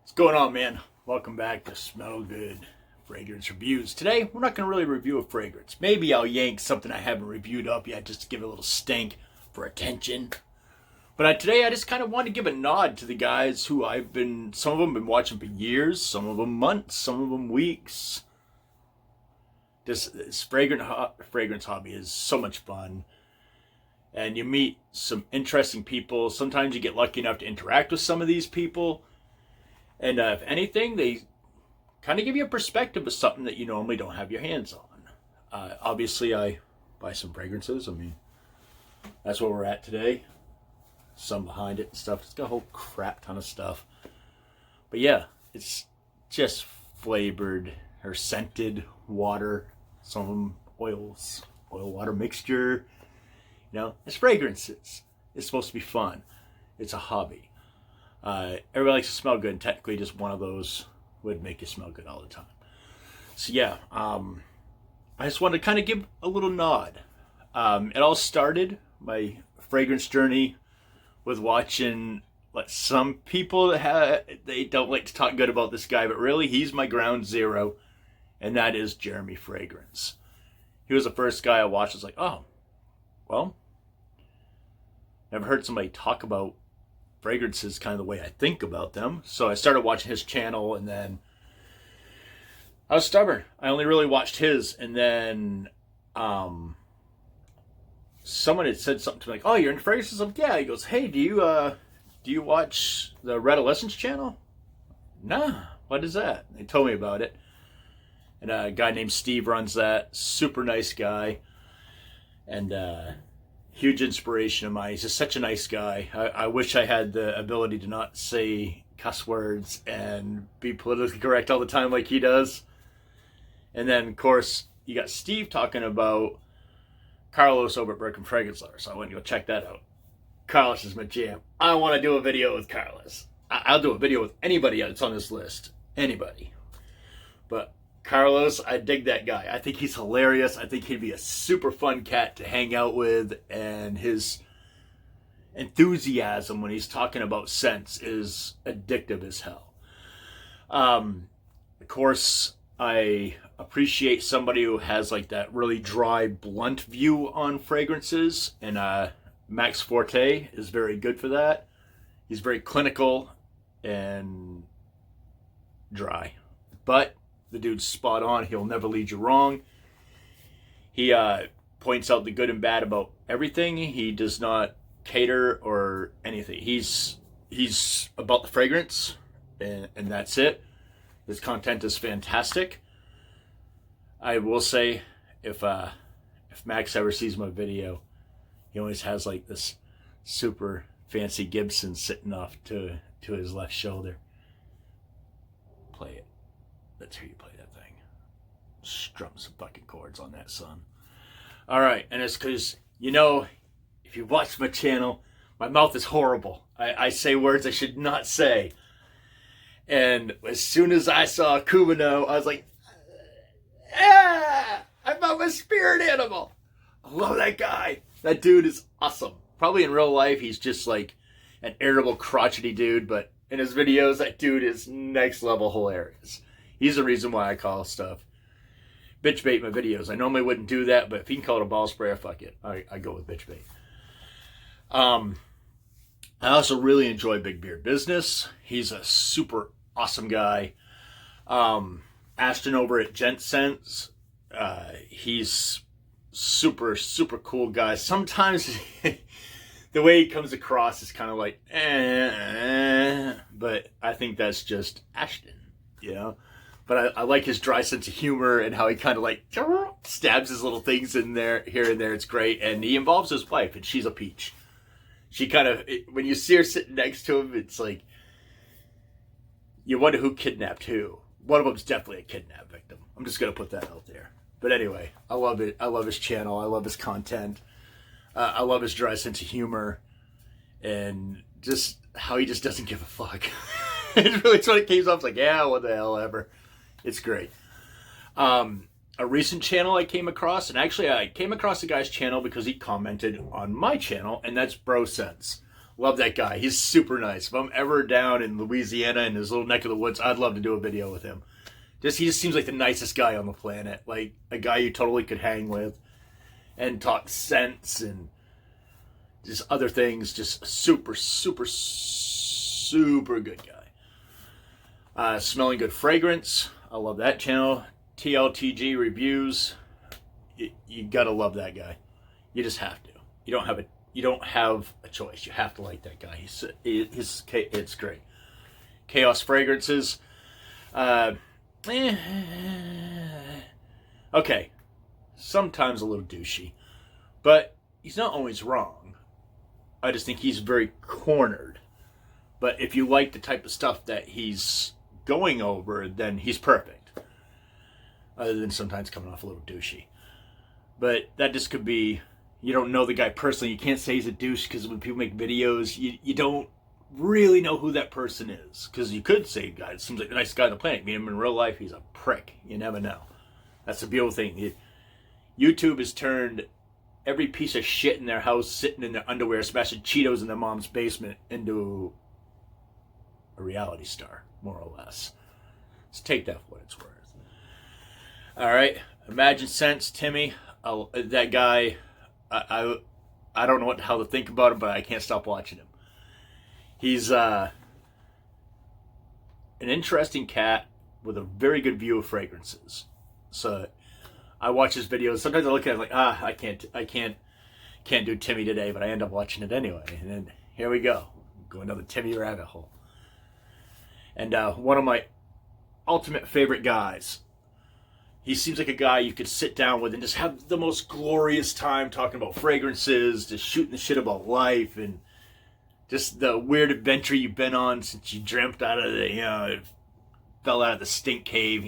What's going on, man? Welcome back to Smell Good Fragrance Reviews. Today, we're not going to really review a fragrance. Maybe I'll yank something I haven't reviewed up yet just to give it a little stink for attention. But today, I just kind of want to give a nod to the guys who some of them been watching for years, some of them months, some of them weeks. This fragrance hobby is so much fun. And you meet some interesting people. Sometimes you get lucky enough to interact with some of these people. And if anything, they kind of give you a perspective of something that you normally don't have your hands on. Obviously, I buy some fragrances. I mean, that's where we're at today. Some behind it and stuff. It's got a whole crap ton of stuff. But yeah, it's just flavored or scented water. Some of them oils, oil-water mixture. You know, it's fragrances. It's supposed to be fun. It's a hobby. Everybody likes to smell good, and technically just one of those would make you smell good all the time. So yeah, I just wanted to kind of give a little nod. It all started, my fragrance journey, with watching some people they don't like to talk good about this guy, but really he's my ground zero, and that is Jeremy Fragrance. He was the first guy I watched. I was like, oh, well, never heard somebody talk about fragrances kind of the way I think about them. So I started watching his channel, and then I was stubborn. I only really watched his, and then someone had said something to me like, "Oh, you're into fragrances?" I'm like, yeah. He goes, "Hey, do you watch the Red Adolescence channel?" Nah, what is that? They told me about it, and a guy named Steve runs that. Super nice guy, and huge inspiration of mine. He's just such a nice guy. I wish I had the ability to not say cuss words and be politically correct all the time like he does. And then, of course, you got Steve talking about Carlos over at Birkin Fragrance Lover, so I went to go check that out. Carlos is my jam. I want to do a video with Carlos. I'll do a video with anybody that's on this list. Anybody. But Carlos, I dig that guy. I think he's hilarious. I think he'd be a super fun cat to hang out with, and his enthusiasm when he's talking about scents is addictive as hell. Of course, I appreciate somebody who has like that really dry, blunt view on fragrances, and Max Forte is very good for that. He's very clinical and dry, but the dude's spot on. He'll never lead you wrong. He points out the good and bad about everything. He does not cater or anything. He's about the fragrance, and that's it. His content is fantastic. I will say, if Max ever sees my video, he always has like this super fancy Gibson sitting off to his left shoulder. Play it. Let's hear you play that thing. Strum some fucking chords on that, son. Alright, and it's because, if you watch my channel, my mouth is horrible. I say words I should not say. And as soon as I saw Kumino, I was like, yeah! I found my spirit animal! I love that guy. That dude is awesome. Probably in real life, he's just like an irritable, crotchety dude, but in his videos, that dude is next level hilarious. He's the reason why I call stuff bitch bait in my videos. I normally wouldn't do that, but if you can call it a ball sprayer, fuck it. I go with bitch bait. I also really enjoy Big Beard Business. He's a super awesome guy. Ashton over at Gent Sense, he's super, super cool guy. Sometimes the way he comes across is kind of like, but I think that's just Ashton, But I like his dry sense of humor and how he kind of like stabs his little things in there, here and there. It's great. And he involves his wife, and she's a peach. She kind of, when you see her sitting next to him, it's like, you wonder who kidnapped who. One of them's definitely a kidnap victim. I'm just going to put that out there. But anyway, I love it. I love his channel. I love his content. I love his dry sense of humor. And just how he just doesn't give a fuck. It's really what it came off. It's like, yeah, what the hell ever. It's great. A recent channel I came across, and actually I came across the guy's channel because he commented on my channel, and that's Bro Sense. A Love that guy. He's super nice. If I'm ever down in Louisiana in his little neck of the woods, I'd love to do a video with him. He just seems like the nicest guy on the planet. Like a guy you totally could hang with and talk sense and just other things. Just super, super, super good guy. Smelling Good Fragrance. I love that channel. TLTG Reviews. You gotta love that guy. You just have to. You don't have a choice. You have to like that guy. It's great. Chaos Fragrances. Okay. Sometimes a little douchey. But he's not always wrong. I just think he's very cornered. But if you like the type of stuff that he's going over, then he's perfect. Other than sometimes coming off a little douchey. But that just could be, you don't know the guy personally. You can't say he's a douche because when people make videos, you don't really know who that person is. Because you could say, guy, it seems like the nicest guy on the planet. Meet him in real life, he's a prick. You never know. That's the beautiful thing. YouTube has turned every piece of shit in their house, sitting in their underwear, smashing Cheetos in their mom's basement, into a reality star, more or less. Let's take that for what it's worth. All right. Imagine Sense, Timmy. That guy, I don't know what the hell to think about him, but I can't stop watching him. He's an interesting cat with a very good view of fragrances. So I watch his videos. Sometimes I look at it like, I can't do Timmy today, but I end up watching it anyway. And then here we go. Go another Timmy rabbit hole. And one of my ultimate favorite guys. He seems like a guy you could sit down with and just have the most glorious time talking about fragrances, just shooting the shit about life, and just the weird adventure you've been on since you dreamt out of fell out of the stink cave,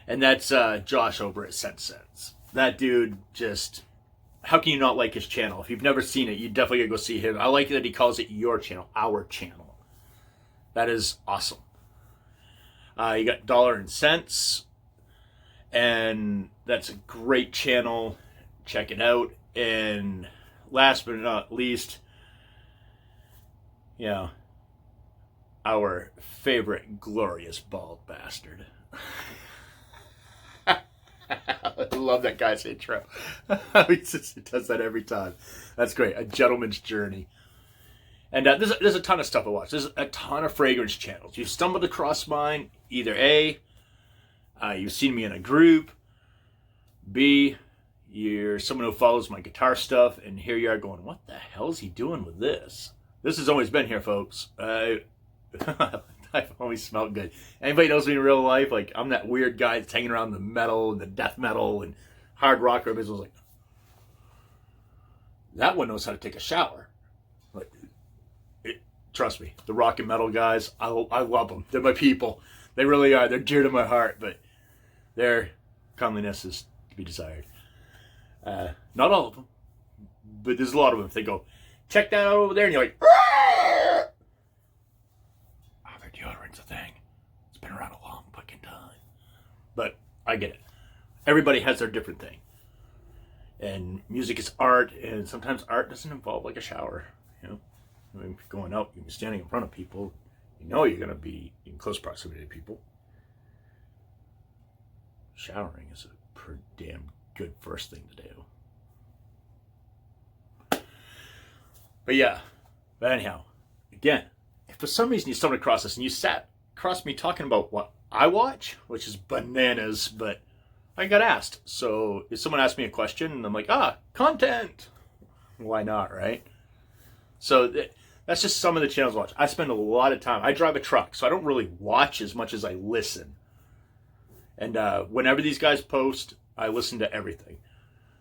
And that's Josh over at Sense. That dude just, how can you not like his channel? If you've never seen it, you definitely gotta go see him. I like that he calls it your channel, our channel. That is awesome. You got Dollar and Cents. And that's a great channel. Check it out. And last but not least, our favorite glorious bald bastard. I love that guy's intro. He does that every time. That's great. A Gentleman's Journey. And there's a ton of stuff I watch. There's a ton of fragrance channels. You've stumbled across mine. Either A, you've seen me in a group. B, you're someone who follows my guitar stuff, and here you are going, what the hell is he doing with this? This has always been here, folks. I've always smelled good. Anybody knows me in real life, like, I'm that weird guy that's hanging around the metal and the death metal and hard rock business. Like, that one knows how to take a shower. Like, trust me, the rock and metal guys, I love them. They're my people. They really are. They're dear to my heart, but their comeliness is to be desired. Not all of them, but there's a lot of them. If they go, check that out over there, and you're like, oh, their deodorant's a thing. It's been around a long fucking time. But I get it. Everybody has their different thing. And music is art, and sometimes art doesn't involve like a shower. I mean, if you're going out, you're standing in front of people, you're going to be in close proximity to people. Showering is a pretty damn good first thing to do. But anyhow, again, if for some reason you stumbled across this and you sat across me talking about what I watch, which is bananas, but I got asked. So if someone asks me a question and I'm like, content, why not, right? So that's just some of the channels I watch. I spend a lot of time. I drive a truck, so I don't really watch as much as I listen. And whenever these guys post, I listen to everything.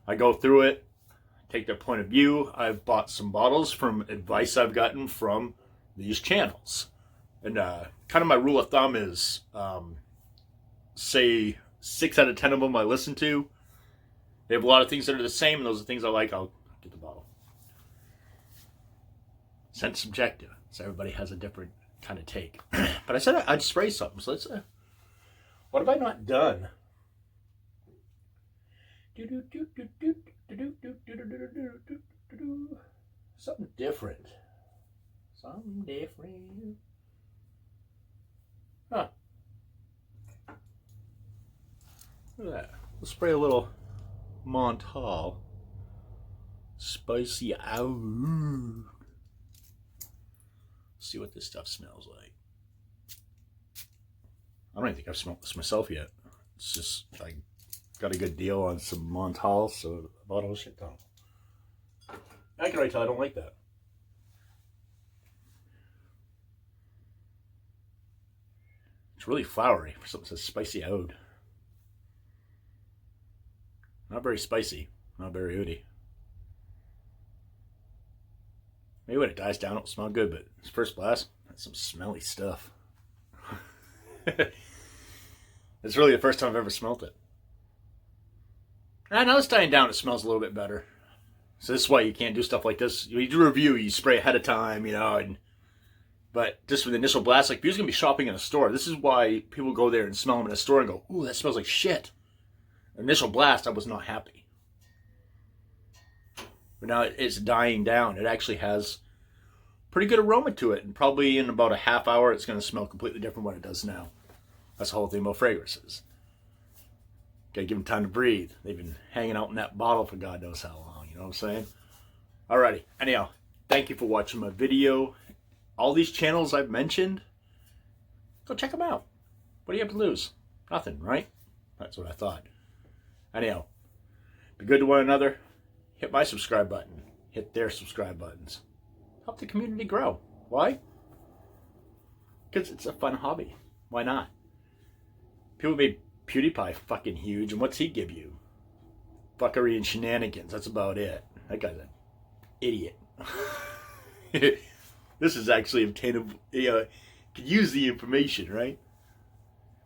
I go through it, take their point of view. I've bought some bottles from advice I've gotten from these channels. And kind of my rule of thumb is, say 6 out of 10 of them I listen to. They have a lot of things that are the same, and those are things I like. I'll get the bottle. Sense subjective, so everybody has a different kind of take. But I said I'd spray something, so let's. What have I not done? Something different. Something different. Huh. Look at that. Let's spray a little Montal. Spicy out. See what this stuff smells like. I don't even think I've smelled this myself yet. It's just, I got a good deal on some Montal, so I bought all this shit down. I can already tell I don't like that. It's really flowery for something that says spicy oud. Not very spicy, not very oudy. Maybe when it dies down it'll smell good, but it's first blast, that's some smelly stuff. It's really the first time I've ever smelt it. And now it's dying down, it smells a little bit better. So this is why you can't do stuff like this. You do a review, you spray ahead of time, you know, but just with the initial blast, like if you're going to be shopping in a store, this is why people go there and smell them in a store and go, ooh, that smells like shit. Initial blast, I was not happy. But now it's dying down. It actually has pretty good aroma to it, and probably in about a half hour, it's going to smell completely different than what it does now. That's the whole thing about fragrances. Gotta give them time to breathe. They've been hanging out in that bottle for God knows how long, you know what I'm saying? Alrighty, anyhow, thank you for watching my video. All these channels I've mentioned, go check them out. What do you have to lose? Nothing, right? That's what I thought. Anyhow, be good to one another. Hit my subscribe button. Hit their subscribe buttons. Help the community grow. Why? Because it's a fun hobby. Why not? People made PewDiePie fucking huge, and what's he give you? Fuckery and shenanigans. That's about it. That guy's an idiot. This is actually obtainable. Could use the information, right?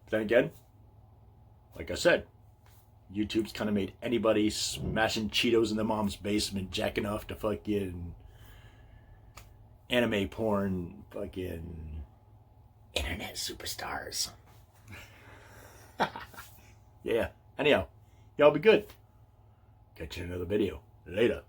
But then again, like I said, YouTube's kind of made anybody smashing Cheetos in their mom's basement, jacking off to fucking anime porn, fucking internet superstars. Yeah. Anyhow, y'all be good. Catch you in another video. Later.